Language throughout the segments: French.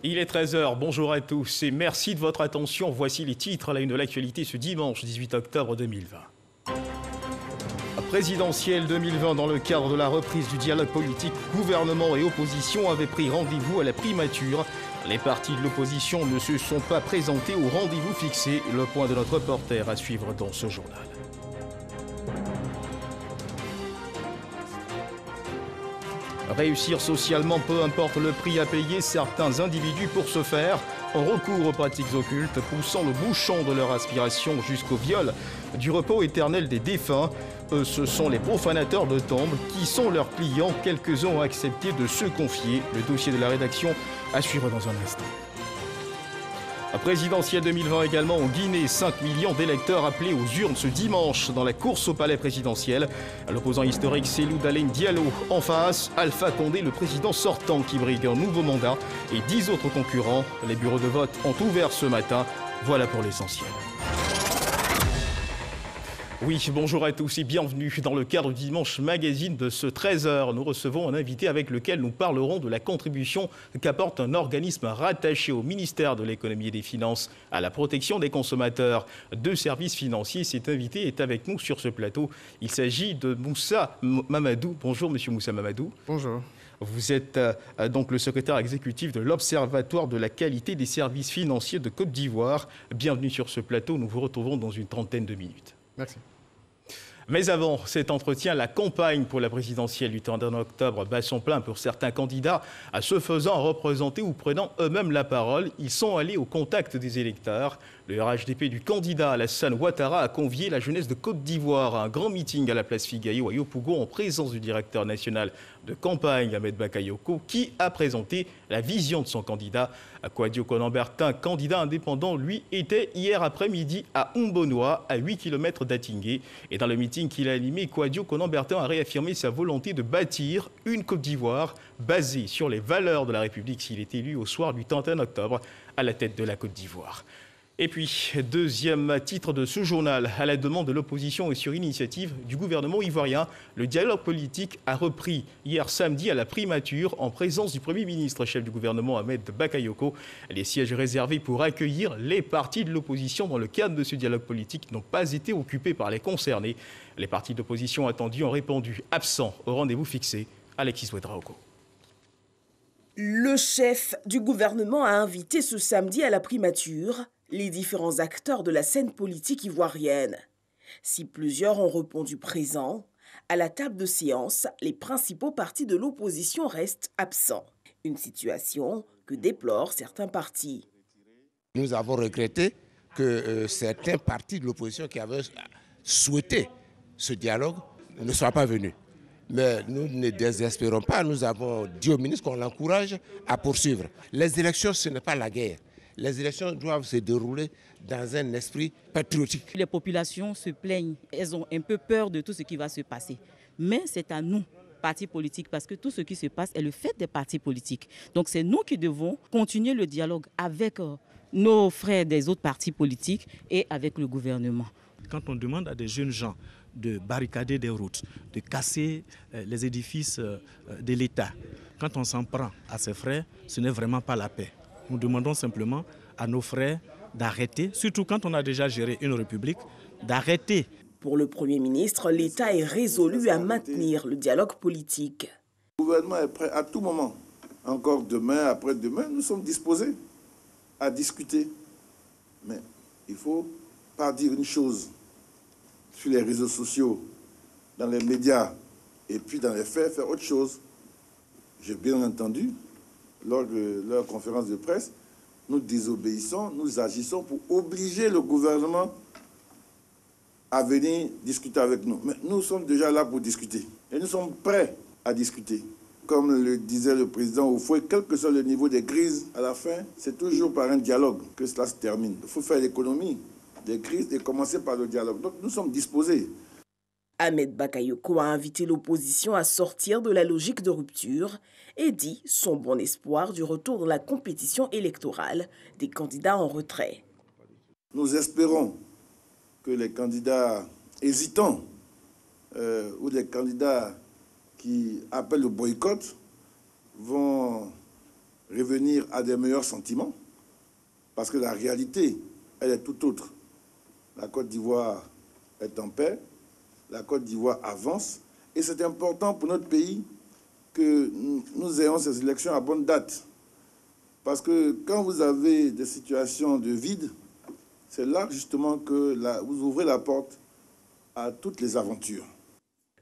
Il est 13 h, bonjour à tous et merci de votre attention. Voici les titres à la une de l'actualité ce dimanche 18 octobre 2020. Présidentielle 2020, dans le cadre de la reprise du dialogue politique, gouvernement et opposition avaient pris rendez-vous à la primature. Les partis de l'opposition ne se sont pas présentés au rendez-vous fixé. Le point de notre reporter à suivre dans ce journal. Réussir socialement, peu importe le prix à payer, certains individus pour ce faire ont recours aux pratiques occultes, poussant le bouchon de leur aspiration jusqu'au viol du repos éternel des défunts. Eux, ce sont les profanateurs de tombes qui sont leurs clients. Quelques-uns ont accepté de se confier. Le dossier de la rédaction à suivre dans un instant. Présidentielle 2020 également en Guinée, 5 millions d'électeurs appelés aux urnes ce dimanche dans la course au palais présidentiel. L'opposant historique Cellou Dalein Diallo en face, Alpha Condé, le président sortant qui brigue un nouveau mandat et 10 autres concurrents. Les bureaux de vote ont ouvert ce matin. Voilà pour l'essentiel. Oui, bonjour à tous et bienvenue dans le cadre du Dimanche Magazine de ce 13 h. Nous recevons un invité avec lequel nous parlerons de la contribution qu'apporte un organisme rattaché au ministère de l'économie et des finances à la protection des consommateurs de services financiers. Cet invité est avec nous sur ce plateau. Il s'agit de Moussa Mamadou. Bonjour monsieur Moussa Mamadou. Bonjour. Vous êtes donc le secrétaire exécutif de l'Observatoire de la qualité des services financiers de Côte d'Ivoire. Bienvenue sur ce plateau. Nous vous retrouvons dans une trentaine de minutes. Merci. Mais avant cet entretien, la campagne pour la présidentielle du 31 octobre bat son plein pour certains candidats. À se faisant représenter ou prenant eux-mêmes la parole, ils sont allés au contact des électeurs. Le RHDP du candidat Alassane Ouattara a convié la jeunesse de Côte d'Ivoire à un grand meeting à la place Figayo à Yopougon en présence du directeur national de campagne Ahmed Bakayoko qui a présenté la vision de son candidat. Kouadio Konan-Bertin, candidat indépendant, lui, était hier après-midi à Umbonoa, à 8 km d'Atingué. Et dans le meeting qu'il a animé, Kouadio Konan-Bertin a réaffirmé sa volonté de bâtir une Côte d'Ivoire basée sur les valeurs de la République s'il est élu au soir du 31 octobre à la tête de la Côte d'Ivoire. Et puis, deuxième titre de ce journal, à la demande de l'opposition et sur initiative du gouvernement ivoirien, le dialogue politique a repris hier samedi à la primature en présence du Premier ministre, chef du gouvernement Ahmed Bakayoko. Les sièges réservés pour accueillir les partis de l'opposition dans le cadre de ce dialogue politique n'ont pas été occupés par les concernés. Les partis d'opposition attendus ont répondu absents au rendez-vous fixé. Alexis Ouedraogo. Le chef du gouvernement a invité ce samedi à la primature les différents acteurs de la scène politique ivoirienne. Si plusieurs ont répondu présents, à la table de séance, les principaux partis de l'opposition restent absents. Une situation que déplorent certains partis. Nous avons regretté que certains partis de l'opposition qui avaient souhaité ce dialogue ne soient pas venus. Mais nous ne désespérons pas, nous avons dit au ministre qu'on l'encourage à poursuivre. Les élections, ce n'est pas la guerre. Les élections doivent se dérouler dans un esprit patriotique. Les populations se plaignent, elles ont un peu peur de tout ce qui va se passer. Mais c'est à nous, partis politiques, parce que tout ce qui se passe est le fait des partis politiques. Donc c'est nous qui devons continuer le dialogue avec nos frères des autres partis politiques et avec le gouvernement. Quand on demande à des jeunes gens de barricader des routes, de casser les édifices de l'État, quand on s'en prend à ses frères, ce n'est vraiment pas la paix. Nous demandons simplement à nos frères d'arrêter, surtout quand on a déjà géré une république, d'arrêter. Pour le Premier ministre, l'État est résolu à maintenir le dialogue politique. Le gouvernement est prêt à tout moment. Encore demain, après-demain, nous sommes disposés à discuter. Mais il ne faut pas dire une chose sur les réseaux sociaux, dans les médias, et puis dans les faits, faire autre chose. J'ai bien entendu, lors de leur conférence de presse, nous désobéissons, nous agissons pour obliger le gouvernement à venir discuter avec nous. Mais nous sommes déjà là pour discuter. Et nous sommes prêts à discuter. Comme le disait le président Oufoué, quel que soit le niveau des crises, à la fin, c'est toujours par un dialogue que cela se termine. Il faut faire l'économie des crises et commencer par le dialogue. Donc nous sommes disposés. Ahmed Bakayoko a invité l'opposition à sortir de la logique de rupture et dit son bon espoir du retour de la compétition électorale des candidats en retrait. Nous espérons que les candidats hésitants ou les candidats qui appellent le boycott vont revenir à des meilleurs sentiments, parce que la réalité, elle est tout autre. La Côte d'Ivoire est en paix, la Côte d'Ivoire avance, et c'est important pour notre pays que nous ayons ces élections à bonne date. Parce que quand vous avez des situations de vide, c'est là justement que vous ouvrez la porte à toutes les aventures.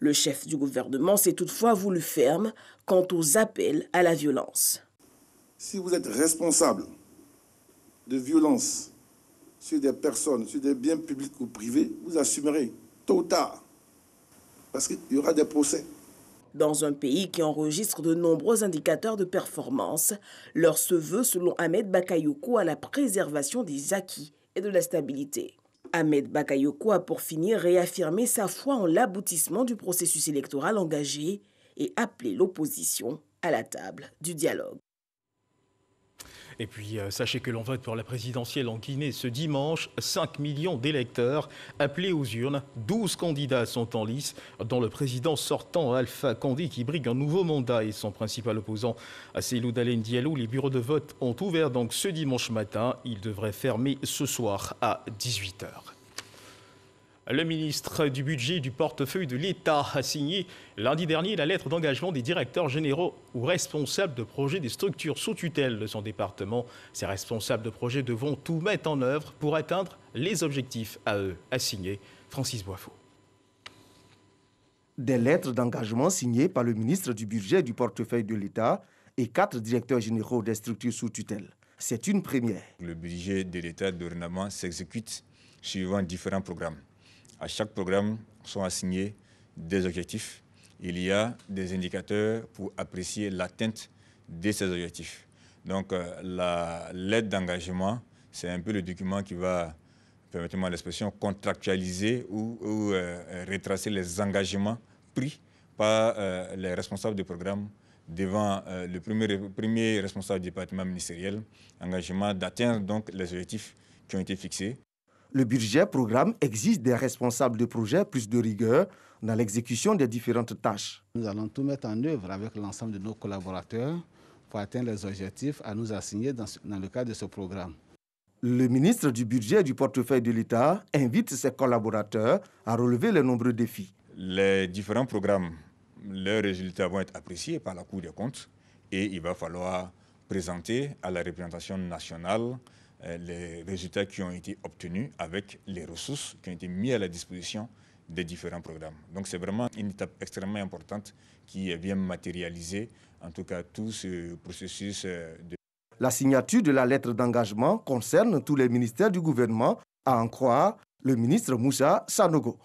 Le chef du gouvernement s'est toutefois voulu ferme quant aux appels à la violence. Si vous êtes responsable de violence sur des personnes, sur des biens publics ou privés, vous assumerez tôt ou tard, parce qu'il y aura des procès. Dans un pays qui enregistre de nombreux indicateurs de performance, leur se veut, selon Ahmed Bakayoko, à la préservation des acquis et de la stabilité. Ahmed Bakayoko a pour finir réaffirmé sa foi en l'aboutissement du processus électoral engagé et appelé l'opposition à la table du dialogue. Et puis, sachez que l'on vote pour la présidentielle en Guinée ce dimanche. 5 millions d'électeurs appelés aux urnes. 12 candidats sont en lice, dont le président sortant Alpha Condé qui brigue un nouveau mandat et son principal opposant Cellou Dalein Diallo. Les bureaux de vote ont ouvert donc ce dimanche matin. Ils devraient fermer ce soir à 18h. Le ministre du Budget et du Portefeuille de l'État a signé lundi dernier la lettre d'engagement des directeurs généraux ou responsables de projets des structures sous tutelle de son département. Ces responsables de projets devront tout mettre en œuvre pour atteindre les objectifs à eux assignés. Francis Boifot. Des lettres d'engagement signées par le ministre du Budget et du Portefeuille de l'État et 4 directeurs généraux des structures sous tutelle. C'est une première. Le budget de l'État dorénavant s'exécute suivant différents programmes. À chaque programme sont assignés des objectifs. Il y a des indicateurs pour apprécier l'atteinte de ces objectifs. Donc la lettre d'engagement, c'est un peu le document qui va, permettez-moi l'expression, contractualiser ou retracer les engagements pris par les responsables du programme devant le premier responsable du département ministériel, engagement d'atteindre donc les objectifs qui ont été fixés. Le budget programme exige des responsables de projet plus de rigueur dans l'exécution des différentes tâches. Nous allons tout mettre en œuvre avec l'ensemble de nos collaborateurs pour atteindre les objectifs à nous assigner dans le cadre de ce programme. Le ministre du Budget et du Portefeuille de l'État invite ses collaborateurs à relever les nombreux défis. Les différents programmes, leurs résultats vont être appréciés par la Cour des comptes et il va falloir présenter à la représentation nationale les résultats qui ont été obtenus avec les ressources qui ont été mises à la disposition des différents programmes. Donc c'est vraiment une étape extrêmement importante qui vient matérialiser en tout cas tout ce processus de... La signature de la lettre d'engagement concerne tous les ministères du gouvernement, à en croire le ministre Moussa Sanogo.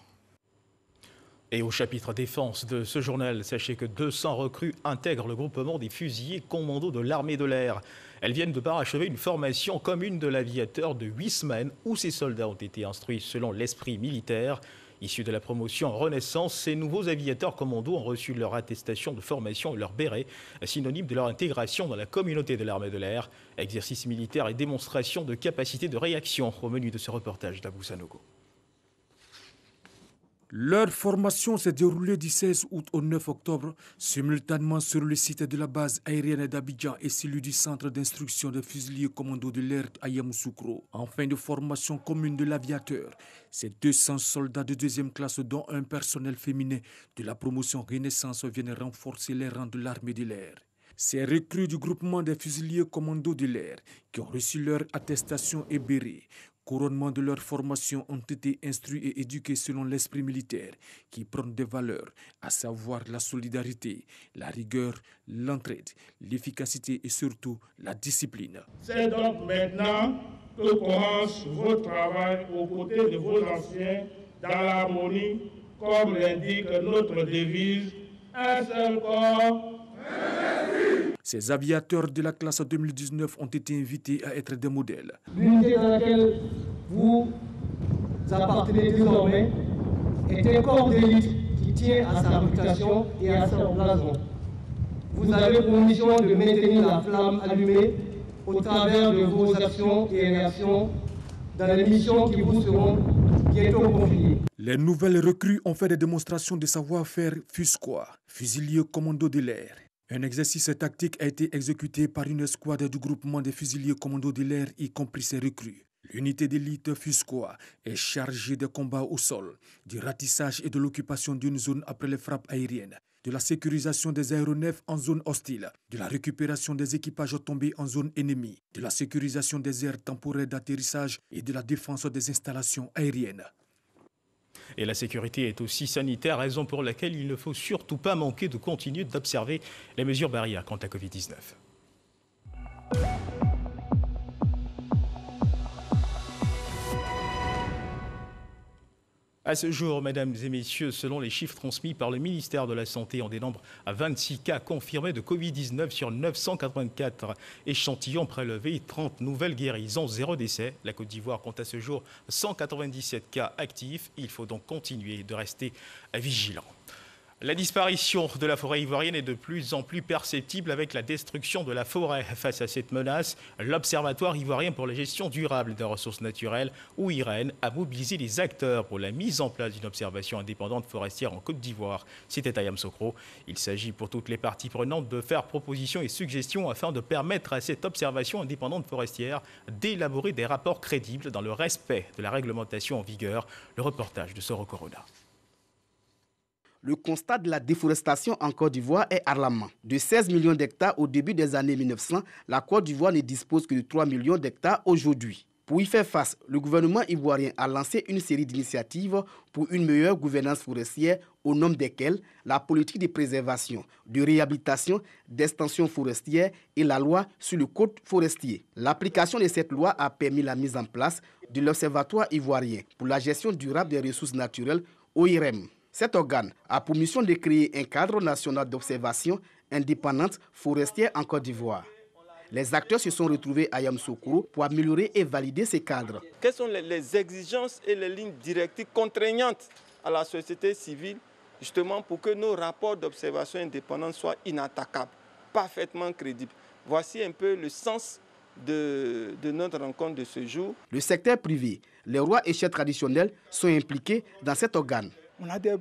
Et au chapitre défense de ce journal, sachez que 200 recrues intègrent le groupement des fusiliers commandos de l'armée de l'air. Elles viennent de parachever une formation commune de l'aviateur de 8 semaines où ces soldats ont été instruits selon l'esprit militaire. Issus de la promotion Renaissance, ces nouveaux aviateurs commandos ont reçu leur attestation de formation et leur béret, synonyme de leur intégration dans la communauté de l'armée de l'air. Exercice militaire et démonstration de capacité de réaction au menu de ce reportage d'Abou Sanogo. Leur formation s'est déroulée du 16 août au 9 octobre, simultanément sur le site de la base aérienne d'Abidjan et celui du centre d'instruction des fusiliers commando de l'air à Yamoussoukro. En fin de formation commune de l'aviateur, ces 200 soldats de deuxième classe, dont un personnel féminin de la promotion Renaissance, viennent renforcer les rangs de l'armée de l'air. Ces recrues du groupement des fusiliers commando de l'air qui ont reçu leur attestation et béret, couronnement de leur formation, ont été instruits et éduqués selon l'esprit militaire qui prône des valeurs, à savoir la solidarité, la rigueur, l'entraide, l'efficacité et surtout la discipline. C'est donc maintenant que commence votre travail aux côtés de vos anciens dans l'harmonie, comme l'indique notre devise, un seul corps. Ces aviateurs de la classe 2019 ont été invités à être des modèles. L'unité dans laquelle vous appartenez désormais est un corps d'élite qui tient à sa réputation et à son blason. Vous avez pour mission de maintenir la flamme allumée au travers de vos actions et réactions dans les missions qui vous seront bientôt confiées. Les nouvelles recrues ont fait des démonstrations de savoir-faire FUSQUA, fusilier commando de l'air. Un exercice tactique a été exécuté par une escouade du groupement des fusiliers commando de l'air, y compris ses recrues. L'unité d'élite Fuscoa est chargée des combats au sol, du ratissage et de l'occupation d'une zone après les frappes aériennes, de la sécurisation des aéronefs en zone hostile, de la récupération des équipages tombés en zone ennemie, de la sécurisation des aires temporaires d'atterrissage et de la défense des installations aériennes. Et la sécurité est aussi sanitaire, raison pour laquelle il ne faut surtout pas manquer de continuer d'observer les mesures barrières contre la Covid-19. À ce jour, mesdames et messieurs, selon les chiffres transmis par le ministère de la Santé, on dénombre à 26 cas confirmés de Covid-19 sur 984 échantillons prélevés, 30 nouvelles guérisons, 0 décès. La Côte d'Ivoire compte à ce jour 197 cas actifs. Il faut donc continuer de rester vigilant. La disparition de la forêt ivoirienne est de plus en plus perceptible avec la destruction de la forêt. Face à cette menace, l'Observatoire ivoirien pour la gestion durable des ressources naturelles, ou IREN, a mobilisé les acteurs pour la mise en place d'une observation indépendante forestière en Côte d'Ivoire. C'était à Yamoussoukro. Il s'agit pour toutes les parties prenantes de faire propositions et suggestions afin de permettre à cette observation indépendante forestière d'élaborer des rapports crédibles dans le respect de la réglementation en vigueur. Le reportage de Soro Corona. Le constat de la déforestation en Côte d'Ivoire est alarmant. De 16 millions d'hectares au début des années 1900, la Côte d'Ivoire ne dispose que de 3 millions d'hectares aujourd'hui. Pour y faire face, le gouvernement ivoirien a lancé une série d'initiatives pour une meilleure gouvernance forestière, au nom desquelles la politique de préservation, de réhabilitation, d'extension forestière et la loi sur le code forestier. L'application de cette loi a permis la mise en place de l'Observatoire ivoirien pour la gestion durable des ressources naturelles, OIREM. Cet organe a pour mission de créer un cadre national d'observation indépendante forestière en Côte d'Ivoire. Les acteurs se sont retrouvés à Yamoussoukro pour améliorer et valider ces cadres. Quelles sont les exigences et les lignes directrices contraignantes à la société civile, justement pour que nos rapports d'observation indépendante soient inattaquables, parfaitement crédibles. Voici un peu le sens de notre rencontre de ce jour. Le secteur privé, les rois et chefs traditionnels sont impliqués dans cet organe. On a des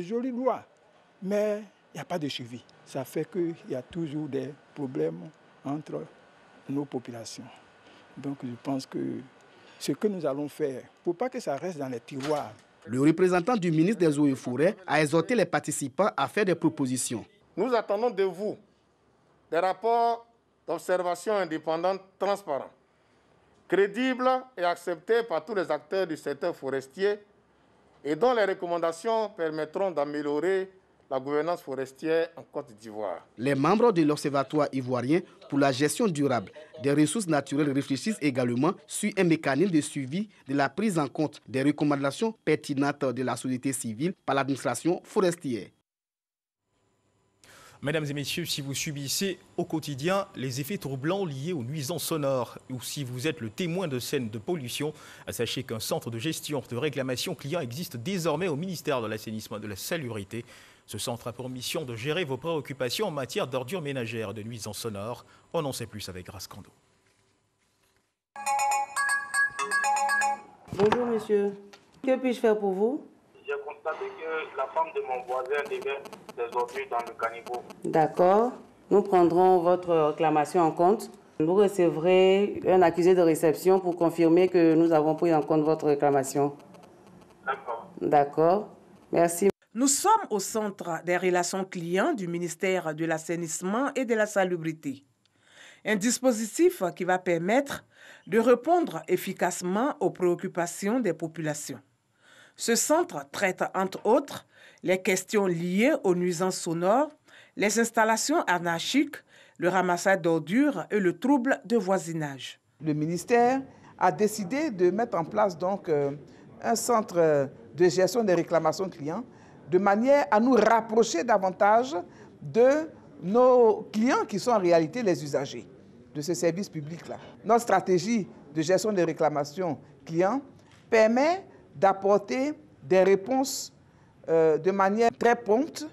jolies lois, mais il n'y a pas de suivi. Ça fait qu'il y a toujours des problèmes entre nos populations. Donc je pense que ce que nous allons faire, pour pas que ça reste dans les tiroirs. Le représentant du ministre des Eaux et Forêts a exhorté les participants à faire des propositions. Nous attendons de vous des rapports d'observation indépendante transparents, crédibles et acceptés par tous les acteurs du secteur forestier et dont les recommandations permettront d'améliorer la gouvernance forestière en Côte d'Ivoire. Les membres de l'Observatoire ivoirien pour la gestion durable des ressources naturelles réfléchissent également sur un mécanisme de suivi de la prise en compte des recommandations pertinentes de la société civile par l'administration forestière. Mesdames et messieurs, si vous subissez au quotidien les effets troublants liés aux nuisances sonores ou si vous êtes le témoin de scènes de pollution, sachez qu'un centre de gestion de réclamation client existe désormais au ministère de l'Assainissement et de la Salubrité. Ce centre a pour mission de gérer vos préoccupations en matière d'ordures ménagères et de nuisances sonores. On en sait plus avec Grace Cando. Bonjour monsieur, que puis-je faire pour vous? J'ai constaté que la femme de mon voisin déverse des ordures dans le caniveau. D'accord. Nous prendrons votre réclamation en compte. Vous recevrez un accusé de réception pour confirmer que nous avons pris en compte votre réclamation. D'accord. D'accord. Merci. Nous sommes au centre des relations clients du ministère de l'Assainissement et de la Salubrité. Un dispositif qui va permettre de répondre efficacement aux préoccupations des populations. Ce centre traite, entre autres, les questions liées aux nuisances sonores, les installations anarchiques, le ramassage d'ordures et le trouble de voisinage. Le ministère a décidé de mettre en place donc un centre de gestion des réclamations clients de manière à nous rapprocher davantage de nos clients qui sont en réalité les usagers de ce service public-là. Notre stratégie de gestion des réclamations clients permet d'apporter des réponses de manière très prompte,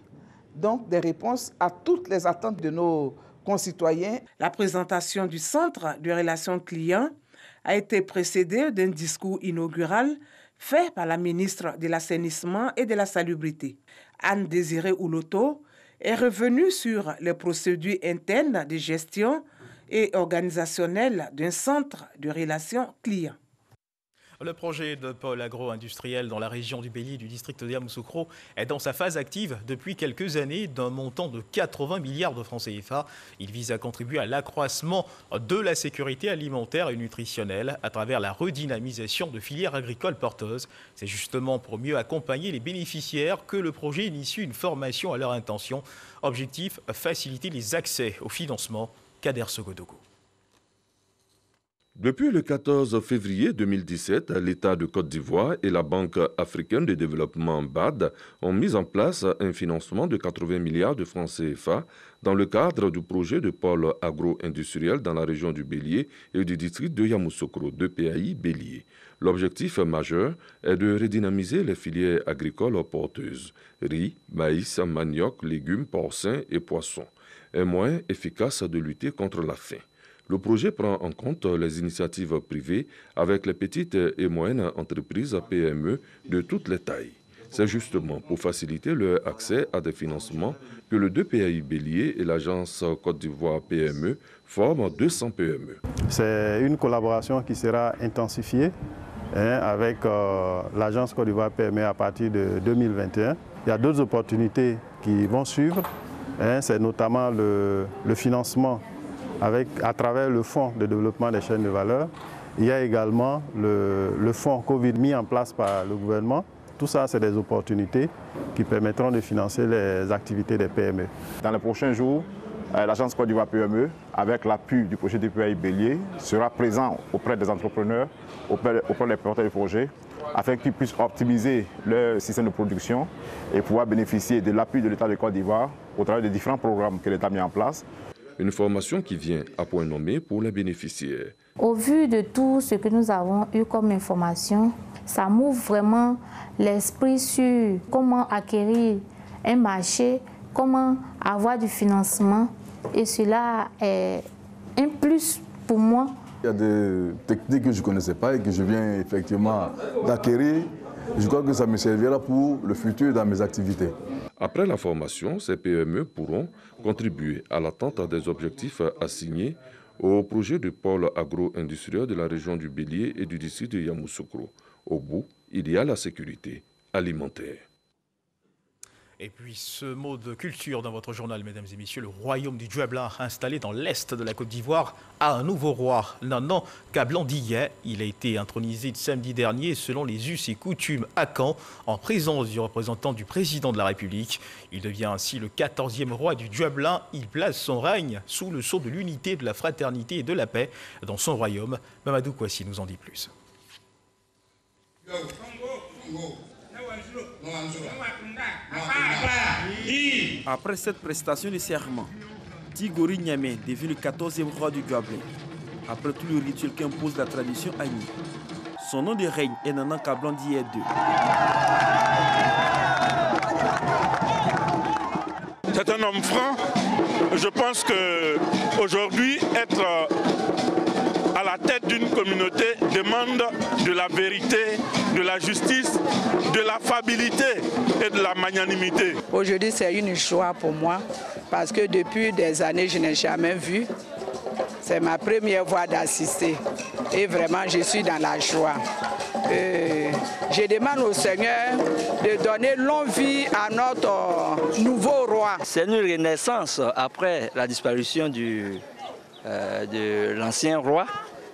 donc des réponses à toutes les attentes de nos concitoyens. La présentation du centre de relations clients a été précédée d'un discours inaugural fait par la ministre de l'Assainissement et de la Salubrité, Anne Désirée Ouloto, est revenu sur les procédures internes de gestion et organisationnelles d'un centre de relations clients. Le projet de pôle agro-industriel dans la région du Bélier du district de Yamoussoukro est dans sa phase active depuis quelques années d'un montant de 80 milliards de francs CFA. Il vise à contribuer à l'accroissement de la sécurité alimentaire et nutritionnelle à travers la redynamisation de filières agricoles porteuses. C'est justement pour mieux accompagner les bénéficiaires que le projet initie une formation à leur intention. Objectif, faciliter les accès au financement. Kader Sogodogo. Depuis le 14 février 2017, l'État de Côte d'Ivoire et la Banque africaine de développement BAD ont mis en place un financement de 80 milliards de francs CFA dans le cadre du projet de pôle agro-industriel dans la région du Bélier et du district de Yamoussoukro, 2 PAI Bélier. L'objectif majeur est de redynamiser les filières agricoles porteuses, riz, maïs, manioc, légumes, porcins et poissons, un moyen efficace de lutter contre la faim. Le projet prend en compte les initiatives privées avec les petites et moyennes entreprises PME de toutes les tailles. C'est justement pour faciliter leur accès à des financements que le 2 PAI Bélier et l'agence Côte d'Ivoire PME forment 200 PME. C'est une collaboration qui sera intensifiée avec l'agence Côte d'Ivoire PME à partir de 2021. Il y a d'autres opportunités qui vont suivre. C'est notamment le financement à travers le fonds de développement des chaînes de valeur. Il y a également le fonds Covid mis en place par le gouvernement. Tout ça, c'est des opportunités qui permettront de financer les activités des PME. Dans les prochains jours, l'agence Côte d'Ivoire PME, avec l'appui du projet DPI Bélier, sera présent auprès des entrepreneurs, auprès des porteurs de projets, afin qu'ils puissent optimiser leur système de production et pouvoir bénéficier de l'appui de l'État de Côte d'Ivoire au travers des différents programmes que l'État a mis en place. Une formation qui vient à point nommé pour les bénéficiaires. Au vu de tout ce que nous avons eu comme information, ça m'ouvre vraiment l'esprit sur comment acquérir un marché, comment avoir du financement. Et cela est un plus pour moi. Il y a des techniques que je ne connaissais pas et que je viens effectivement d'acquérir. Je crois que ça me servira pour le futur dans mes activités. Après la formation, ces PME pourront contribuer à l'atteinte des objectifs assignés au projet de pôle agro-industriel de la région du Bélier et du district de Yamoussoukro. Au bout, il y a la sécurité alimentaire. Et puis ce mot de culture dans votre journal, mesdames et messieurs, le royaume du Djuablin, installé dans l'est de la Côte d'Ivoire, a un nouveau roi, Nanan Kablandiye. Il a été intronisé samedi dernier selon les us et coutumes à Caen, en présence du représentant du président de la République. Il devient ainsi le 14e roi du Djuablin. Il place son règne sous le sceau de l'unité, de la fraternité et de la paix dans son royaume. Mamadou Kouassi nous en dit plus. Après cette prestation de serment, Tigori Niamé devient le 14e roi du Djuablin. Après tout le rituel qu'impose la tradition Agni. Son nom de règne est Nanan Kablandiye II. C'est un homme franc. Je pense qu'aujourd'hui, être à la tête d'une communauté demande de la vérité, de la justice, de l'affabilité et de la magnanimité. Aujourd'hui, c'est une joie pour moi parce que depuis des années, je n'ai jamais vu. C'est ma première fois d'assister et vraiment, je suis dans la joie. Je demande au Seigneur de donner longue vie à notre nouveau roi. C'est une renaissance après la disparition de l'ancien roi.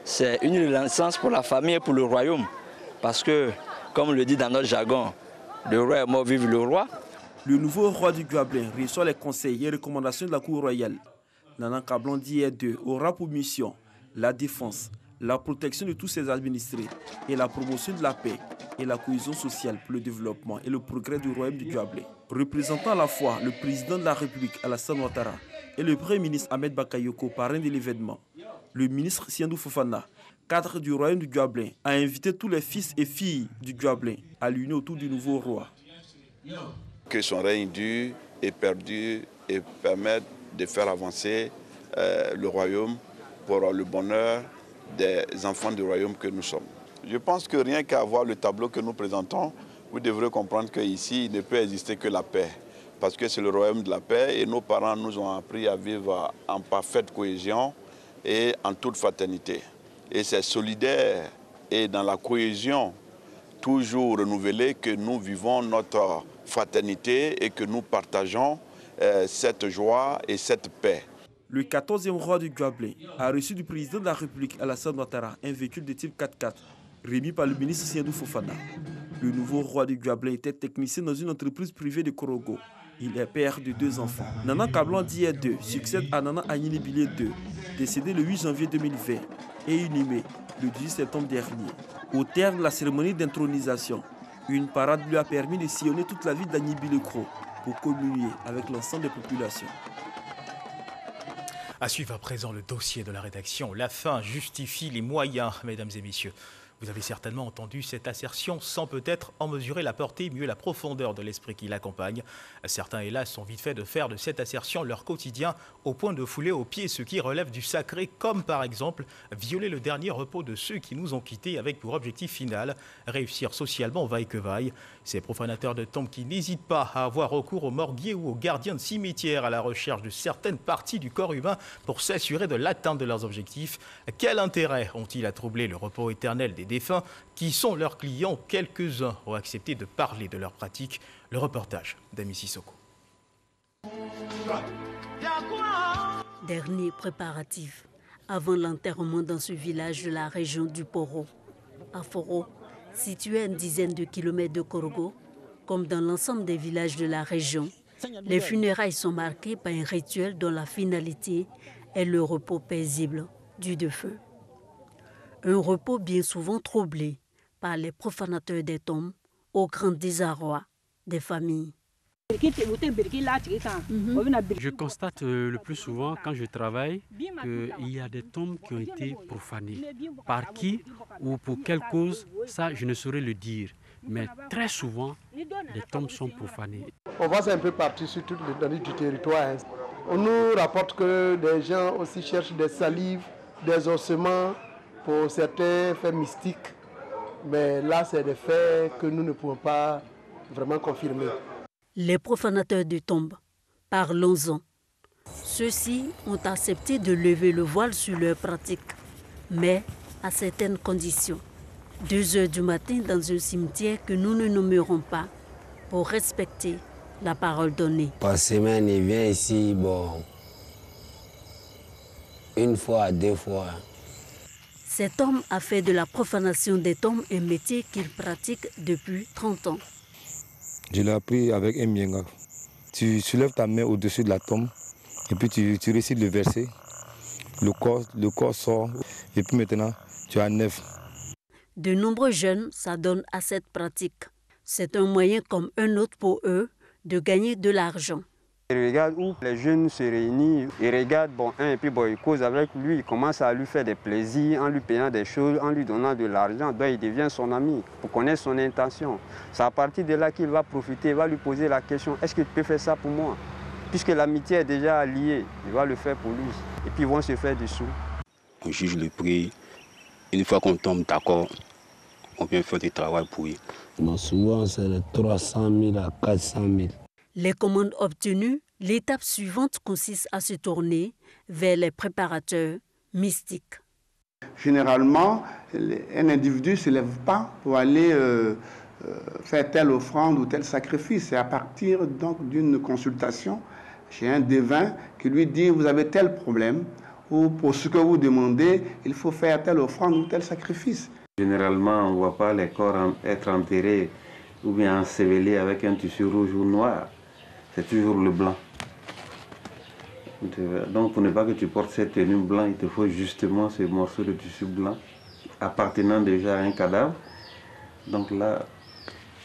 C'est une renaissance pour la famille et pour le royaume. Parce que, comme on le dit dans notre jargon, le roi est mort, vive le roi. Le nouveau roi du Djuablin reçoit les conseils et recommandations de la cour royale. Nanan Kablandiye II aura pour mission la défense, la protection de tous ses administrés et la promotion de la paix et la cohésion sociale pour le développement et le progrès du royaume du Djuablin. Représentant à la fois le président de la République Alassane Ouattara et le premier ministre Ahmed Bakayoko, parrain de l'événement, le ministre Siandou Fofana, cadre du royaume du Djuablin, a invité tous les fils et filles du Djuablin à l'union autour du nouveau roi. Que son règne dure et perdure et permette de faire avancer le royaume pour le bonheur des enfants du royaume que nous sommes. Je pense que rien qu'à voir le tableau que nous présentons, vous devrez comprendre qu'ici, il ne peut exister que la paix. parce que c'est le royaume de la paix et nos parents nous ont appris à vivre en parfaite cohésion et en toute fraternité. Et c'est solidaire et dans la cohésion toujours renouvelée que nous vivons notre fraternité et que nous partageons cette joie et cette paix. Le 14e roi du Guablé a reçu du président de la République Alassane Ouattara un véhicule de type 4x4 remis par le ministre Siandou Fofana. Le nouveau roi du Guablé était technicien dans une entreprise privée de Korogo. Il est père de 2 enfants. Nana Kablan Dié II succède à Nana Agnini Bilé II, décédé le 8 janvier 2020 et inhumé le 18 septembre dernier. Au terme de la cérémonie d'intronisation, une parade lui a permis de sillonner toute la ville d'Agnibilé-Kro pour communier avec l'ensemble des populations. À suivre à présent le dossier de la rédaction. La fin justifie les moyens, mesdames et messieurs. Vous avez certainement entendu cette assertion sans peut-être en mesurer la portée, mieux la profondeur de l'esprit qui l'accompagne. Certains, hélas, sont vite fait de faire de cette assertion leur quotidien au point de fouler aux pieds ce qui relève du sacré, comme par exemple violer le dernier repos de ceux qui nous ont quittés avec pour objectif final réussir socialement vaille que vaille. Ces profanateurs de tombes qui n'hésitent pas à avoir recours aux morguiers ou aux gardiens de cimetières à la recherche de certaines parties du corps humain pour s'assurer de l'atteinte de leurs objectifs. Quel intérêt ont-ils à troubler le repos éternel des défunts qui sont leurs clients? Quelques-uns ont accepté de parler de leurs pratiques. Le reportage d'Ami Sissoko. Dernier préparatif avant l'enterrement dans ce village de la région du Poro. À Foro, situé à une dizaine de kilomètres de Korogo, comme dans l'ensemble des villages de la région, les funérailles sont marquées par un rituel dont la finalité est le repos paisible du défunt. Un repos bien souvent troublé par les profanateurs des tombes au grand désarroi des familles. Je constate le plus souvent quand je travaille qu'il y a des tombes qui ont été profanées. Par qui ou pour quelle cause, ça je ne saurais le dire. Mais très souvent, les tombes sont profanées. On voit ça un peu partout sur toute l'étendue du territoire. On nous rapporte que des gens aussi cherchent des salives, des ossements pour certains faits mystiques. Mais là, c'est des faits que nous ne pouvons pas vraiment confirmer. Les profanateurs de tombes, parlons-en. Ceux-ci ont accepté de lever le voile sur leurs pratiques, mais à certaines conditions. 2 heures du matin dans un cimetière que nous ne nommerons pas pour respecter la parole donnée. Par semaine, il vient ici, bon, 1 fois, 2 fois. Cet homme a fait de la profanation des tombes un métier qu'il pratique depuis 30 ans. Je l'ai appris avec un mienga. Tu soulèves ta main au-dessus de la tombe et puis tu récites le verset. Le corps sort et puis maintenant tu as 9. De nombreux jeunes s'adonnent à cette pratique. C'est un moyen comme un autre pour eux de gagner de l'argent. Il regarde où les jeunes se réunissent, il regarde et puis il cause avec lui, il commence à lui faire des plaisirs en lui payant des choses, en lui donnant de l'argent. Donc il devient son ami pour connaître son intention. C'est à partir de là qu'il va profiter, il va lui poser la question, est-ce que tu peux faire ça pour moi? Puisque l'amitié est déjà liée, il va le faire pour lui. Et puis ils vont se faire des sous. On juge le prix, une fois qu'on tombe d'accord, on vient faire du travail pour lui. Bon, souvent c'est de 300 000 à 400 000. Les commandes obtenues, l'étape suivante consiste à se tourner vers les préparateurs mystiques. Généralement, un individu ne se lève pas pour aller faire telle offrande ou tel sacrifice. C'est à partir donc d'une consultation chez un devin qui lui dit « vous avez tel problème » ou « pour ce que vous demandez, il faut faire telle offrande ou tel sacrifice ». Généralement, on ne voit pas les corps être enterrés ou bien ensevelis avec un tissu rouge ou noir. C'est toujours le blanc. Donc pour ne pas que tu portes cette tenue blanche, il te faut justement ce morceau de tissu blanc appartenant déjà à un cadavre. Donc là,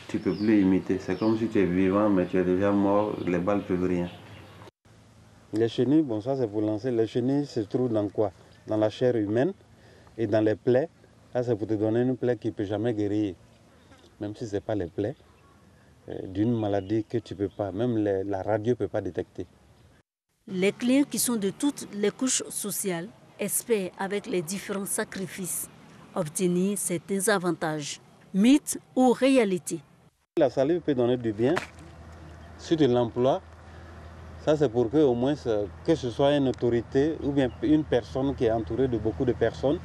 tu ne peux plus imiter. C'est comme si tu es vivant, mais tu es déjà mort, les balles ne peuvent rien. Les chenilles, bon ça c'est pour lancer. Les chenilles se trouvent dans quoi? Dans la chair humaine et dans les plaies. Là c'est pour te donner une plaie qui ne peut jamais guérir. Même si ce n'est pas les plaies d'une maladie que tu ne peux pas, même la radio ne peut pas détecter. Les clients qui sont de toutes les couches sociales espèrent avec les différents sacrifices obtenir certains avantages. Mythe ou réalité? La salive peut donner du bien. sur de l'emploi, ça c'est pour que au moins que ce soit une autorité ou bien une personne qui est entourée de beaucoup de personnes.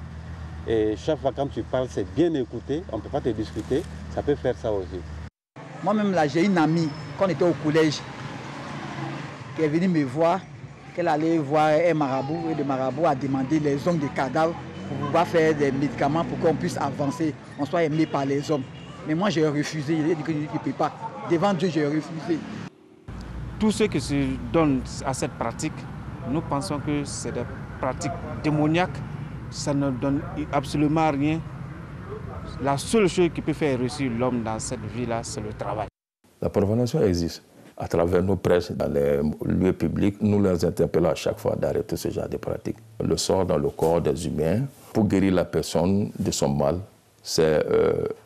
Et chaque fois quand tu parles, c'est bien écouté, on ne peut pas te discuter, ça peut faire ça aussi. Moi-même là, j'ai une amie, quand on était au collège, qui est venue me voir, qu'elle allait voir un marabout, et le marabout a demandé les ongles de cadavres pour pouvoir faire des médicaments pour qu'on puisse avancer, on soit aimé par les hommes. Mais moi j'ai refusé, il a dit qu'il ne peut pas. Devant Dieu, j'ai refusé. Tout ce qui se donne à cette pratique, nous pensons que c'est des pratiques démoniaques, ça ne donne absolument rien. La seule chose qui peut faire réussir l'homme dans cette vie-là, c'est le travail. La profanation existe. À travers nos prêches, dans les lieux publics, nous les interpellons à chaque fois d'arrêter ce genre de pratiques. Le sort dans le corps des humains, pour guérir la personne de son mal, c'est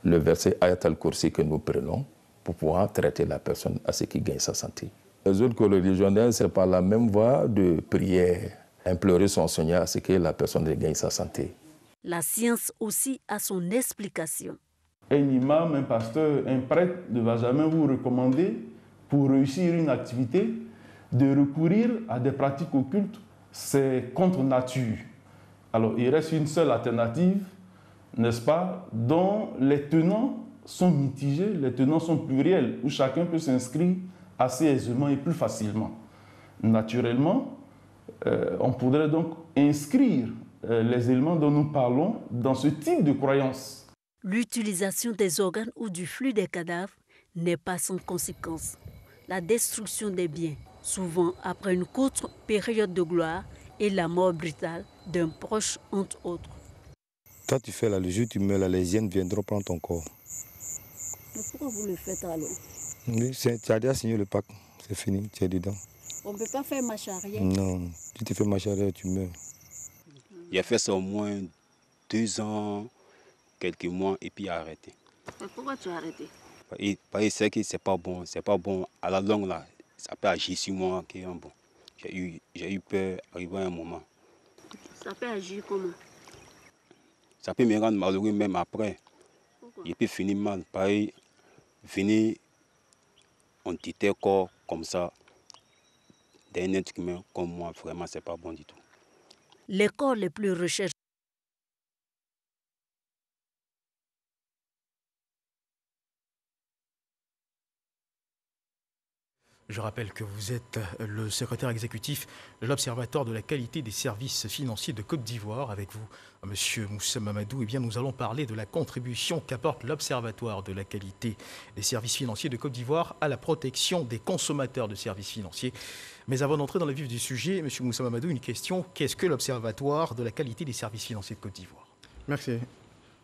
le verset Ayat al-Kursi que nous prenons pour pouvoir traiter la personne à ce qui gagne sa santé. Les autres religionnaires, c'est par la même voie de prière, implorer son Seigneur à ce que la personne gagne sa santé. La science aussi a son explication. Un imam, un pasteur, un prêtre ne va jamais vous recommander, pour réussir une activité, de recourir à des pratiques occultes. C'est contre nature. Alors il reste une seule alternative, n'est-ce pas, dont les tenants sont mitigés, les tenants sont pluriels, où chacun peut s'inscrire assez aisément et plus facilement. Naturellement, on pourrait donc inscrire les éléments dont nous parlons dans ce type de croyance. L'utilisation des organes ou du flux des cadavres n'est pas sans conséquence. La destruction des biens, souvent après une courte période de gloire, et la mort brutale d'un proche, entre autres. Toi, tu fais là, le jour où tu meurs, les hyènes viendront prendre ton corps. Mais pourquoi vous le faites alors? Oui, tu as déjà signé le pacte, c'est fini, tu es dedans. On ne peut pas faire marche arrière? Non, si tu fais marche arrière, tu meurs. Il a fait ça au moins 2 ans, quelques mois, et puis il a arrêté. Mais pourquoi tu as arrêté? Parce qu'il sait que c'est pas bon, à la longue là, ça peut agir sur moi. Bon. J'ai eu peur arriver à un moment. Ça peut agir comment? Ça peut me rendre malheureux même après. Pourquoi? Il peut finir mal, pareil, venir on titrait corps comme ça, d'un être humain comme moi, vraiment c'est pas bon du tout. Les corps les plus recherchés. Je rappelle que vous êtes le secrétaire exécutif de l'Observatoire de la qualité des services financiers de Côte d'Ivoire. Avec vous, Monsieur Moussa Mamadou, nous allons parler de la contribution qu'apporte l'Observatoire de la qualité des services financiers de Côte d'Ivoire à la protection des consommateurs de services financiers. Mais avant d'entrer dans le vif du sujet, Monsieur Moussa Mamadou, une question. Qu'est-ce que l'Observatoire de la qualité des services financiers de Côte d'Ivoire? Merci.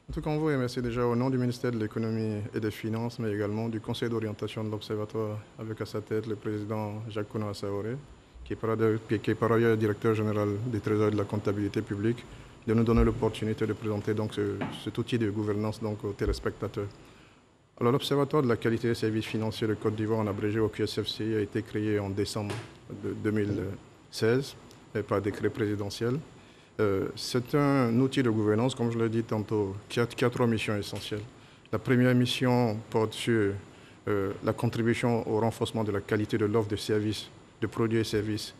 En tout cas, on vous remercie déjà au nom du ministère de l'Économie et des Finances, mais également du Conseil d'orientation de l'Observatoire, avec à sa tête le président Jacques Kono Assaoré, qui est par ailleurs directeur général des Trésors et de la comptabilité publique, de nous donner l'opportunité de présenter donc cet outil de gouvernance donc, aux téléspectateurs. Alors, l'Observatoire de la qualité des services financiers de Côte d'Ivoire, en abrégé au QSFCI, a été créé en décembre 2016 par décret présidentiel. C'est un outil de gouvernance, comme je l'ai dit tantôt, qui a 3 missions essentielles. La première mission porte sur la contribution au renforcement de la qualité de l'offre de services, de produits et services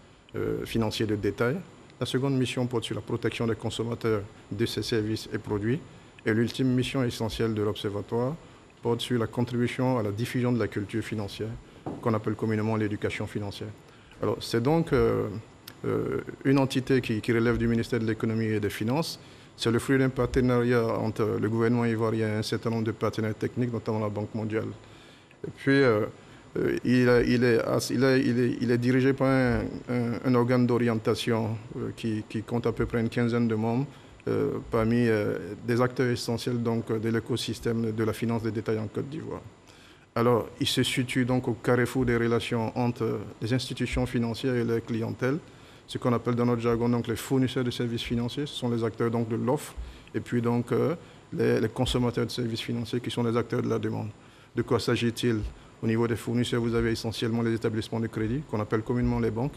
financiers de détail. La seconde mission porte sur la protection des consommateurs de ces services et produits. Et l'ultime mission essentielle de l'Observatoire porte sur la contribution à la diffusion de la culture financière, qu'on appelle communément l'éducation financière. Alors, c'est donc une entité qui relève du ministère de l'Économie et des Finances. C'est le fruit d'un partenariat entre le gouvernement ivoirien et un certain nombre de partenaires techniques, notamment la Banque mondiale. Et puis, il est dirigé par un organe d'orientation qui compte à peu près une quinzaine de membres, parmi des acteurs essentiels donc, de l'écosystème de la finance de détail en Côte d'Ivoire. Alors, il se situe donc au carrefour des relations entre les institutions financières et leur clientèle, ce qu'on appelle dans notre jargon donc les fournisseurs de services financiers, ce sont les acteurs donc de l'offre, et puis donc les consommateurs de services financiers qui sont les acteurs de la demande. De quoi s'agit-il? Au niveau des fournisseurs, vous avez essentiellement les établissements de crédit, qu'on appelle communément les banques,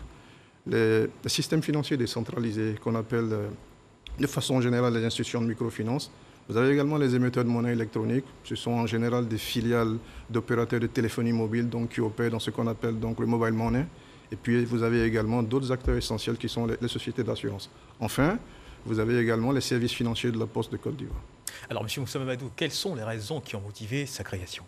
les systèmes financiers décentralisés, qu'on appelle de façon générale les institutions de microfinance, Vous avez également les émetteurs de monnaie électronique. Ce sont en général des filiales d'opérateurs de téléphonie mobile donc, qui opèrent dans ce qu'on appelle donc, le mobile money. Et puis, vous avez également d'autres acteurs essentiels qui sont les sociétés d'assurance. Enfin, vous avez également les services financiers de la Poste de Côte d'Ivoire. Alors, M. Moussa Mamadou, quelles sont les raisons qui ont motivé sa création?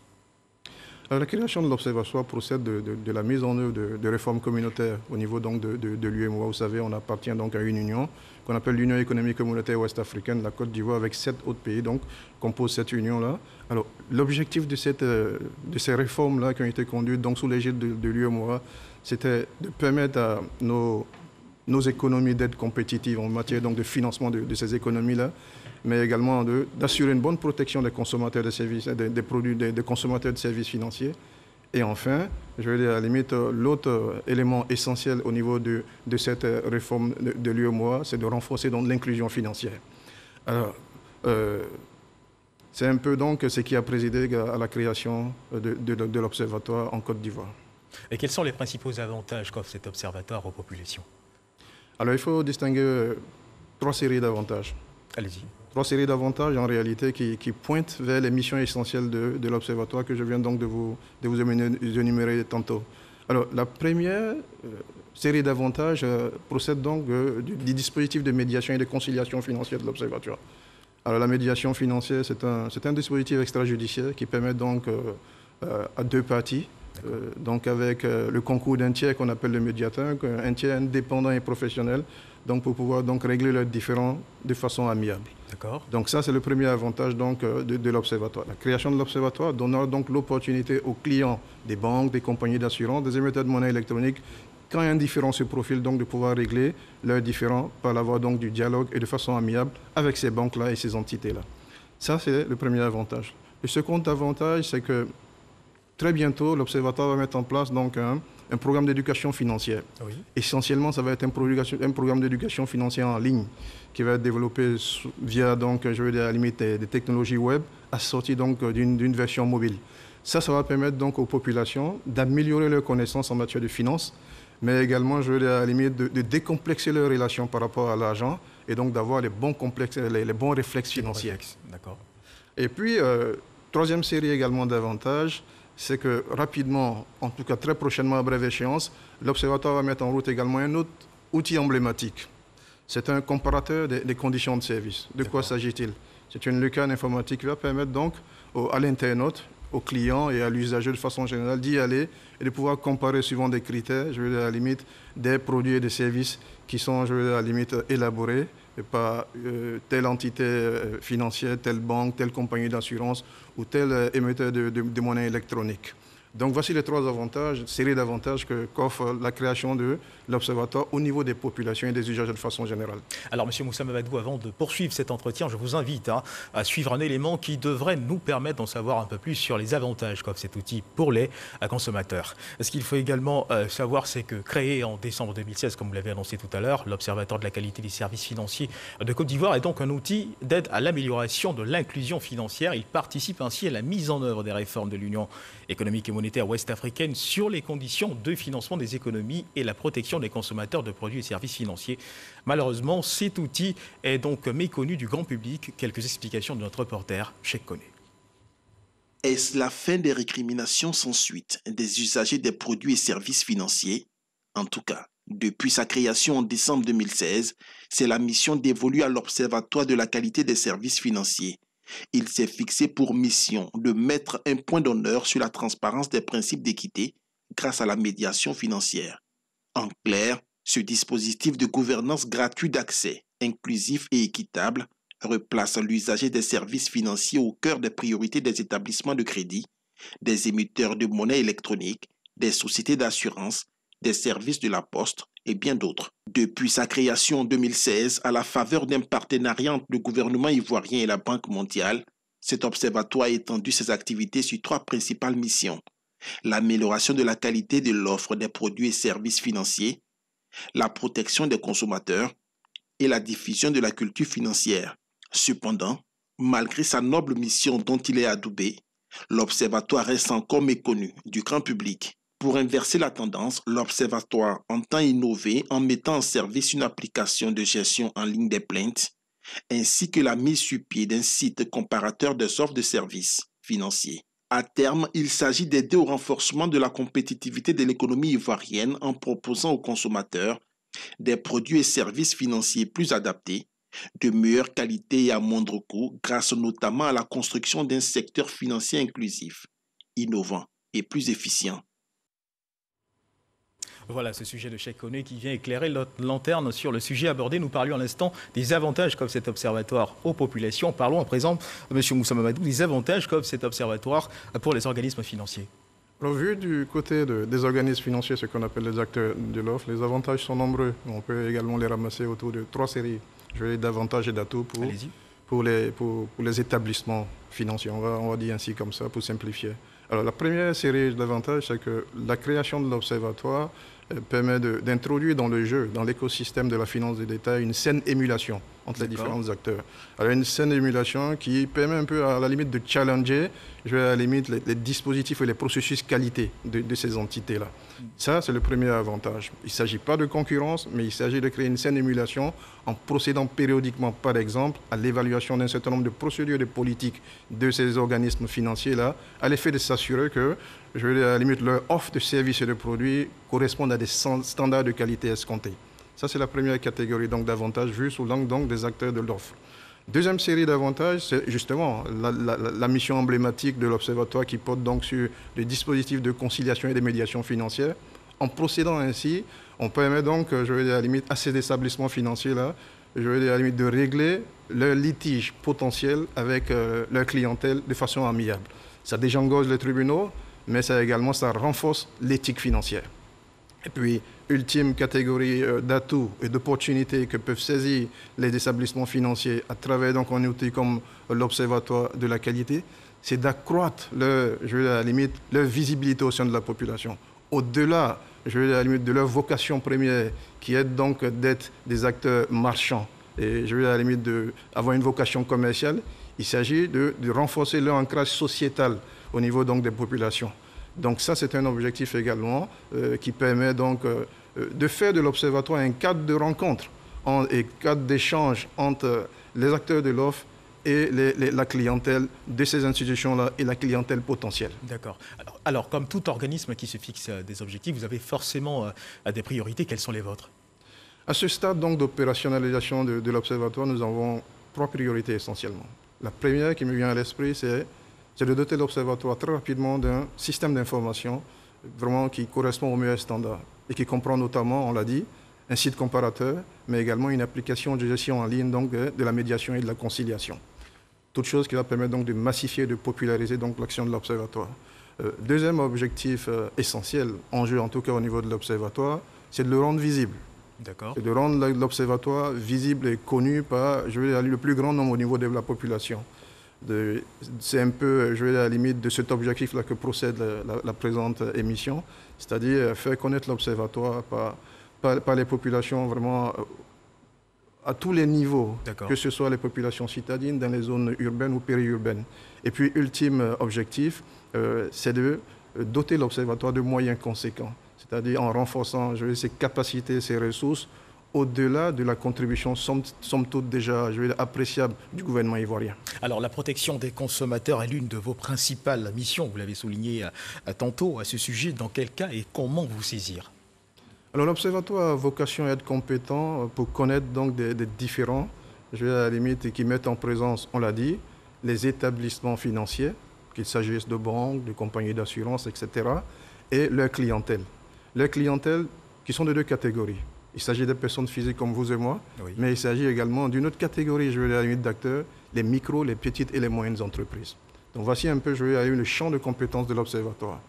La création de l'Observatoire procède de la mise en œuvre de réformes communautaires au niveau donc, de l'UEMOA. Vous savez, on appartient donc à une union qu'on appelle l'Union économique communautaire ouest-africaine. La Côte d'Ivoire, avec 7 autres pays, donc, compose cette union-là. Alors, l'objectif de ces réformes-là qui ont été conduites donc, sous l'égide de l'UEMOA, c'était de permettre à nos économies d'être compétitives en matière donc, de financement de ces économies-là, mais également d'assurer une bonne protection des consommateurs de services, des produits, des consommateurs de services financiers. Et enfin, je vais dire à la limite, l'autre élément essentiel au niveau de cette réforme de l'UEMOA, c'est de renforcer donc l'inclusion financière. Alors, c'est un peu donc ce qui a présidé à la création de l'Observatoire en Côte d'Ivoire. Et quels sont les principaux avantages qu'offre cet observatoire aux populations? Alors, il faut distinguer 3 séries d'avantages. Allez-y. 3 séries d'avantages en réalité qui pointent vers les missions essentielles de l'Observatoire que je viens donc de vous énumérer tantôt. Alors, la première série d'avantages procède donc du dispositif de médiation et de conciliation financière de l'Observatoire. Alors, la médiation financière, c'est un dispositif extrajudiciaire qui permet donc à 2 parties, donc avec le concours d'un tiers qu'on appelle le médiateur, un tiers indépendant et professionnel, donc pour pouvoir donc régler leurs différends de façon amiable. D'accord. Donc ça, c'est le premier avantage donc, de l'Observatoire. La création de l'Observatoire donnera donc l'opportunité aux clients des banques, des compagnies d'assurance, des émetteurs de monnaie électronique, quand un différend se profile, donc de pouvoir régler leurs différends par la voie donc, du dialogue et de façon amiable avec ces banques-là et ces entités-là. Ça, c'est le premier avantage. Le second avantage, c'est que très bientôt, l'Observatoire va mettre en place donc, un programme d'éducation financière. Oui. Essentiellement, ça va être un programme d'éducation financière en ligne qui va être développé via, donc, je veux dire, à la limite, des technologies web assorties donc d'une version mobile. Ça va permettre donc aux populations d'améliorer leurs connaissances en matière de finances, mais également, je veux dire, à la limite, de décomplexer leurs relations par rapport à l'argent et donc d'avoir les bons réflexes financiers. D'accord. Et puis, troisième série également d'avantages, c'est que rapidement, en tout cas très prochainement à brève échéance, l'Observatoire va mettre en route également un autre outil emblématique. C'est un comparateur des conditions de service. De quoi s'agit-il? C'est une lucarne informatique qui va permettre donc à l'internaute, aux clients et à l'usager de façon générale d'y aller et de pouvoir comparer suivant des critères, je veux dire à la limite, des produits et des services qui sont, je veux dire à la limite, élaborés et pas telle entité financière, telle banque, telle compagnie d'assurance ou tel émetteur de monnaie électronique. Donc voici les 3 avantages, série d'avantages qu'offre la création de l'Observatoire au niveau des populations et des usagers de façon générale. Alors M. Moussa Mamadou, avant de poursuivre cet entretien, je vous invite à suivre un élément qui devrait nous permettre d'en savoir un peu plus sur les avantages qu'offre cet outil pour les consommateurs. Ce qu'il faut également savoir, c'est que créé en décembre 2016, comme vous l'avez annoncé tout à l'heure, l'Observatoire de la qualité des services financiers de Côte d'Ivoire est donc un outil d'aide à l'amélioration de l'inclusion financière. Il participe ainsi à la mise en œuvre des réformes de l'Union économique et monétaire ouest-africaine sur les conditions de financement des économies et la protection des consommateurs de produits et services financiers. Malheureusement, cet outil est donc méconnu du grand public. Quelques explications de notre reporter, Cheikh Koné. Est-ce la fin des récriminations sans suite des usagers des produits et services financiers? En tout cas, depuis sa création en décembre 2016, c'est la mission dévolue à l'Observatoire de la qualité des services financiers. Il s'est fixé pour mission de mettre un point d'honneur sur la transparence des principes d'équité grâce à la médiation financière. En clair, ce dispositif de gouvernance gratuit d'accès, inclusif et équitable, replace l'usager des services financiers au cœur des priorités des établissements de crédit, des émetteurs de monnaie électronique, des sociétés d'assurance, des services de la poste et bien d'autres. Depuis sa création en 2016, à la faveur d'un partenariat entre le gouvernement ivoirien et la Banque mondiale, cet observatoire a étendu ses activités sur 3 principales missions. L'amélioration de la qualité de l'offre des produits et services financiers, la protection des consommateurs et la diffusion de la culture financière. Cependant, malgré sa noble mission dont il est adoubé, l'observatoire reste encore méconnu du grand public. Pour inverser la tendance, l'Observatoire entend innover en mettant en service une application de gestion en ligne des plaintes, ainsi que la mise sur pied d'un site comparateur des offres de services financiers. À terme, il s'agit d'aider au renforcement de la compétitivité de l'économie ivoirienne en proposant aux consommateurs des produits et services financiers plus adaptés, de meilleure qualité et à moindre coût, grâce notamment à la construction d'un secteur financier inclusif, innovant et plus efficient. Voilà ce sujet de Cheikh Koné qui vient éclairer notre lanterne sur le sujet abordé. Nous parlions à l'instant des avantages qu'offre cet observatoire aux populations. Parlons à présent, M. Moussa Mamadou, des avantages qu'offre cet observatoire pour les organismes financiers. Alors, vu du côté des organismes financiers, ce qu'on appelle les acteurs de l'offre, les avantages sont nombreux. On peut également les ramasser autour de 3 séries d'avantages et d'atouts pour les établissements financiers. On va dire ainsi comme ça pour simplifier. Alors, la première série d'avantages, c'est que la création de l'observatoire permet d'introduire dans le jeu, dans l'écosystème de la finance de détail, une saine émulation entre les différents acteurs. Alors, une saine émulation qui permet un peu à la limite de challenger, à la limite, les dispositifs et les processus qualité de ces entités-là. Ça, c'est le premier avantage. Il ne s'agit pas de concurrence, mais il s'agit de créer une saine émulation en procédant périodiquement, par exemple, à l'évaluation d'un certain nombre de procédures de politique de ces organismes financiers-là, à l'effet de s'assurer que, à la limite, leur offre de services et de produits correspondent à des standards de qualité escomptés. Ça, c'est la première catégorie d'avantages vus sous l'angle des acteurs de l'offre. Deuxième série d'avantages, c'est justement la mission emblématique de l'Observatoire qui porte donc sur les dispositifs de conciliation et de médiation financière. En procédant ainsi, on permet donc, à la limite, à ces établissements financiers-là, à la limite, de régler leurs litiges potentiels avec leur clientèle de façon amiable. Ça désengorge les tribunaux, mais ça renforce l'éthique financière. Et puis, ultime catégorie d'atouts et d'opportunités que peuvent saisir les établissements financiers à travers donc, un outil comme l'Observatoire de la qualité, c'est d'accroître leur visibilité au sein de la population. Au-delà, à la limite, de leur vocation première, qui est donc d'être des acteurs marchands, et à la limite d'avoir une vocation commerciale, il s'agit de renforcer leur ancrage sociétal au niveau donc, des populations. Donc ça, c'est un objectif également qui permet donc de faire de l'Observatoire un cadre de rencontre et cadre d'échange entre les acteurs de l'offre et la clientèle de ces institutions-là et la clientèle potentielle. D'accord. Alors, comme tout organisme qui se fixe des objectifs, vous avez forcément des priorités. Quelles sont les vôtres? À ce stade donc d'opérationnalisation de l'Observatoire, nous avons 3 priorités essentiellement. La première qui me vient à l'esprit, c'est de doter l'Observatoire très rapidement d'un système d'information vraiment qui correspond aux meilleurs standards et qui comprend notamment, on l'a dit, un site comparateur, mais également une application de gestion en ligne donc de la médiation et de la conciliation. Toute chose qui va permettre donc de massifier et de populariser donc l'action de l'Observatoire. Deuxième objectif essentiel, enjeu en tout cas au niveau de l'Observatoire, c'est de le rendre visible. D'accord. C'est de rendre l'Observatoire visible et connu par le plus grand nombre au niveau de la population. C'est un peu, à la limite de cet objectif-là que procède la présente émission, c'est-à-dire faire connaître l'Observatoire par les populations vraiment à tous les niveaux, que ce soit les populations citadines dans les zones urbaines ou périurbaines. Et puis, ultime objectif, c'est de doter l'Observatoire de moyens conséquents, c'est-à-dire en renforçant ses capacités, ses ressources, au-delà de la contribution somme toute déjà appréciable du gouvernement ivoirien. Alors la protection des consommateurs est l'une de vos principales missions, vous l'avez souligné tantôt à ce sujet. Dans quel cas et comment vous saisir? Alors l'Observatoire a vocation à être compétent pour connaître donc des différents, à la limite, qui mettent en présence, on l'a dit, les établissements financiers, qu'il s'agisse de banques, de compagnies d'assurance, etc., et leur clientèle. Leurs clientèles qui sont de 2 catégories. Il s'agit des personnes physiques comme vous et moi, oui, mais il s'agit également d'une autre catégorie, à la limite, d'acteurs, les micros, les petites et les moyennes entreprises. Donc voici un peu, le champ de compétences de l'Observatoire.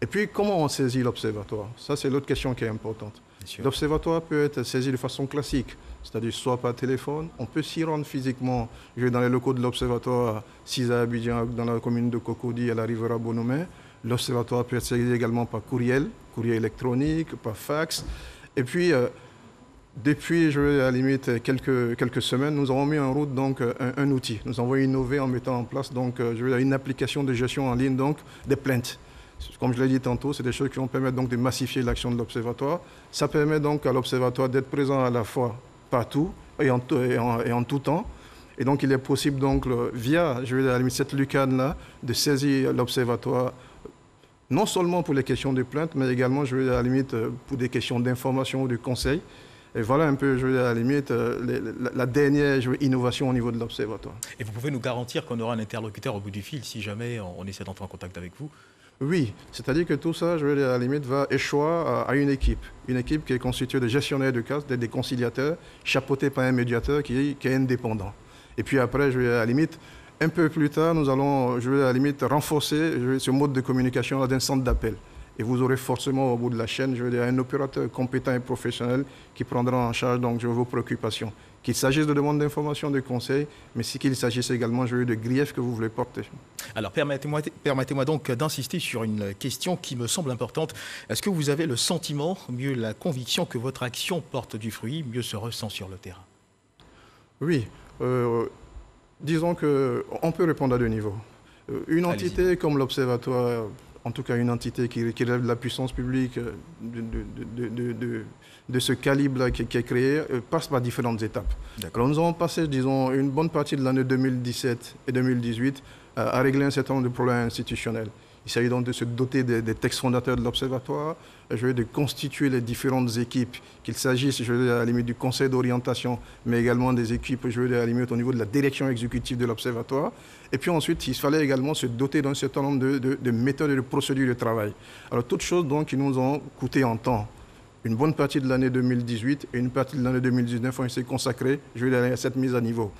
Et puis, comment on saisit l'Observatoire? Ça, c'est l'autre question qui est importante. L'Observatoire peut être saisi de façon classique, c'est-à-dire soit par téléphone, on peut s'y rendre physiquement. Je vais dans les locaux de l'Observatoire, 6 à Abidjan, dans la commune de Cocody, à la Rivera Bonomé. L'Observatoire peut être saisi également par courriel électronique, par fax. Et puis, depuis, à la limite, quelques semaines, nous avons mis en route donc, un outil. Nous avons innové en mettant en place donc, une application de gestion en ligne donc, des plaintes. Comme je l'ai dit tantôt, c'est des choses qui vont permettre donc, de massifier l'action de l'Observatoire. Ça permet donc à l'Observatoire d'être présent à la fois partout et en tout temps Et donc, il est possible, donc, via cette lucarne-là, de saisir l'Observatoire, non seulement pour les questions de plainte, mais également, à la limite, pour des questions d'information ou de conseil. Et voilà un peu, à la limite, la dernière innovation au niveau de l'Observatoire. Et vous pouvez nous garantir qu'on aura un interlocuteur au bout du fil si jamais on essaie d'entrer en contact avec vous? Oui, c'est-à-dire que tout ça, à la limite, va échoir à une équipe qui est constituée de gestionnaires de cas, des conciliateurs, chapeautés par un médiateur qui est indépendant. Et puis après, à la limite, un peu plus tard, nous allons, à la limite, renforcer ce mode de communication d'un centre d'appel. Et vous aurez forcément au bout de la chaîne, un opérateur compétent et professionnel qui prendra en charge donc, vos préoccupations. Qu'il s'agisse de demandes d'informations, de conseils, mais qu'il s'agisse également de griefs que vous voulez porter. Alors permettez-moi donc d'insister sur une question qui me semble importante. Est-ce que vous avez le sentiment, mieux la conviction que votre action porte du fruit, mieux se ressent sur le terrain? Oui. Disons qu'on peut répondre à deux niveaux. Une entité comme l'Observatoire, en tout cas une entité qui relève de la puissance publique de ce calibre-là qui est créé, passe par différentes étapes. Alors nous avons passé, disons, une bonne partie de l'année 2017 et 2018 à régler un certain nombre de problèmes institutionnels. Il s'agit donc de se doter des textes fondateurs de l'Observatoire, de constituer les différentes équipes, qu'il s'agisse à la limite du conseil d'orientation, mais également des équipes à la limite au niveau de la direction exécutive de l'Observatoire. Et puis ensuite, il fallait également se doter d'un certain nombre de méthodes et de procédures de travail. Alors toutes choses donc qui nous ont coûté en temps. Une bonne partie de l'année 2018 et une partie de l'année 2019 ont été consacrées à cette mise à niveau.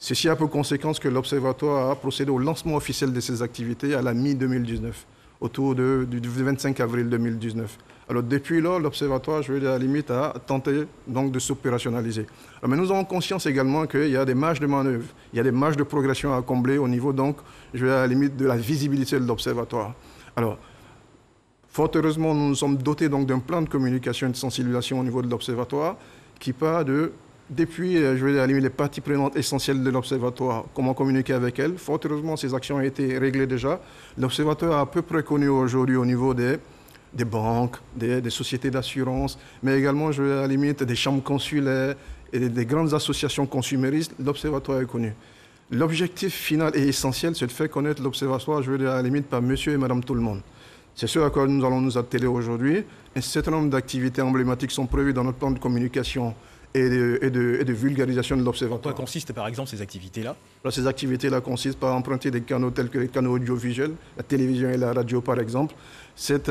Ceci a pour conséquence que l'Observatoire a procédé au lancement officiel de ses activités à la mi-2019, autour du 25 avril 2019. Alors depuis lors, l'Observatoire, à la limite, a tenté donc de s'opérationnaliser. Mais nous avons conscience également qu'il y a des marges de manœuvre, il y a des marges de progression à combler au niveau donc, à la limite, de la visibilité de l'Observatoire. Alors, fort heureusement, nous nous sommes dotés donc d'un plan de communication et de sensibilisation au niveau de l'Observatoire qui part depuis les parties prenantes essentielles de l'Observatoire, comment communiquer avec elles. Fort heureusement, ces actions ont été réglées déjà. L'Observatoire a à peu près connu aujourd'hui au niveau des banques, des sociétés d'assurance, mais également, à la limite, des chambres consulaires et des grandes associations consuméristes. L'Observatoire est connu. L'objectif final et essentiel, c'est de faire connaître l'Observatoire, à la limite, par monsieur et madame tout le monde. C'est ce à quoi nous allons nous atteler aujourd'hui. Un certain nombre d'activités emblématiques sont prévues dans notre plan de communication et de vulgarisation de l'Observatoire. Quoi consistent par exemple ces activités-là? Ces activités-là consistent par emprunter des canaux tels que les canaux audiovisuels, la télévision et la radio par exemple. Cette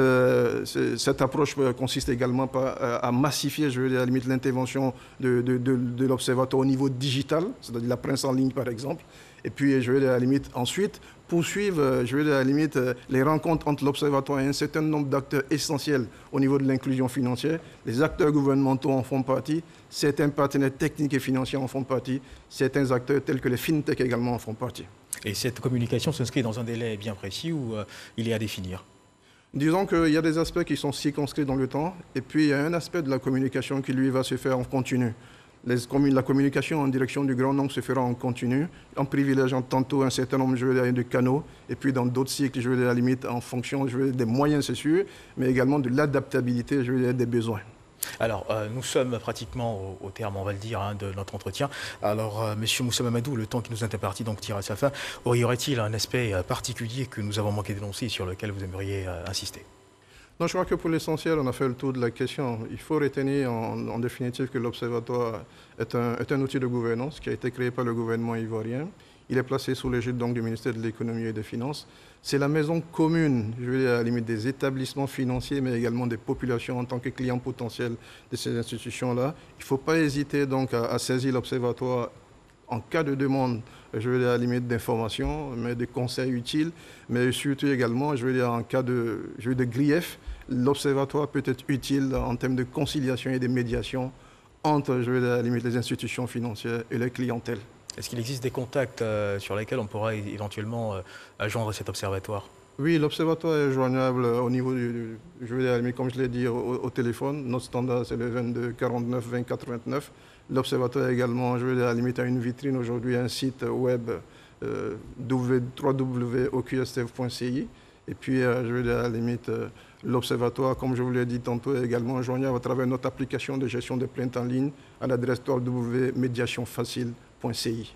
approche consiste également à massifier, à la limite, l'intervention de l'Observatoire au niveau digital, c'est-à-dire la presse en ligne par exemple. Et puis, à la limite, ensuite, poursuivre, à la limite, les rencontres entre l'Observatoire et un certain nombre d'acteurs essentiels au niveau de l'inclusion financière. Les acteurs gouvernementaux en font partie, certains partenaires techniques et financiers en font partie, certains acteurs tels que les fintech également en font partie. Et cette communication s'inscrit dans un délai bien précis ou il est à définir? Disons qu'il y a des aspects qui sont circonscrits dans le temps, et puis il y a un aspect de la communication qui, lui, va se faire en continu. La communication en direction du grand nombre se fera en continu, en privilégiant tantôt un certain nombre de canaux, et puis dans d'autres cycles, à la limite, en fonction des moyens, c'est sûr, mais également de l'adaptabilité des besoins. Alors, nous sommes pratiquement au terme, on va le dire, de notre entretien. Alors, Monsieur Moussa Mamadou, le temps qui nous est imparti donc tire à sa fin. Y aurait-il un aspect particulier que nous avons manqué d'énoncer et sur lequel vous aimeriez insister? Non, je crois que pour l'essentiel, on a fait le tour de la question. Il faut retenir en définitive que l'Observatoire est un outil de gouvernance qui a été créé par le gouvernement ivoirien. Il est placé sous l'égide donc du ministère de l'Économie et des Finances. C'est la maison commune, à la limite, des établissements financiers, mais également des populations en tant que clients potentiels de ces institutions-là. Il ne faut pas hésiter donc à saisir l'Observatoire en cas de demande, à la limite, d'informations, mais de conseils utiles, mais surtout également, en cas de grief, l'Observatoire peut être utile en termes de conciliation et de médiation entre, à la limite, les institutions financières et les clientèles. Est-ce qu'il existe des contacts sur lesquels on pourra éventuellement joindre cet observatoire? Oui, l'observatoire est joignable au niveau comme je l'ai dit, au téléphone. Notre standard, c'est le 22 49 20 89. L'observatoire également, à la limite, a une vitrine aujourd'hui, un site web www.oqstf.ci. Et puis, à la limite, l'observatoire, comme je vous l'ai dit tantôt, est également joignable à travers notre application de gestion des plaintes en ligne à l'adresse www.mediationfacile.ci.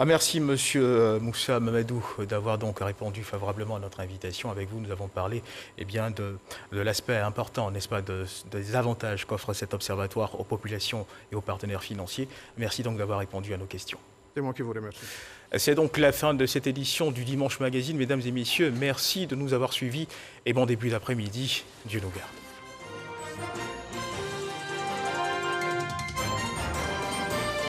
Merci Monsieur Moussa Mamadou d'avoir donc répondu favorablement à notre invitation. Avec vous, nous avons parlé de l'aspect important, n'est-ce pas, des avantages qu'offre cet observatoire aux populations et aux partenaires financiers. Merci donc d'avoir répondu à nos questions. C'est moi qui vous remercie. C'est donc la fin de cette édition du Dimanche Magazine. Mesdames et messieurs, merci de nous avoir suivis et bon début d'après-midi. Dieu nous garde.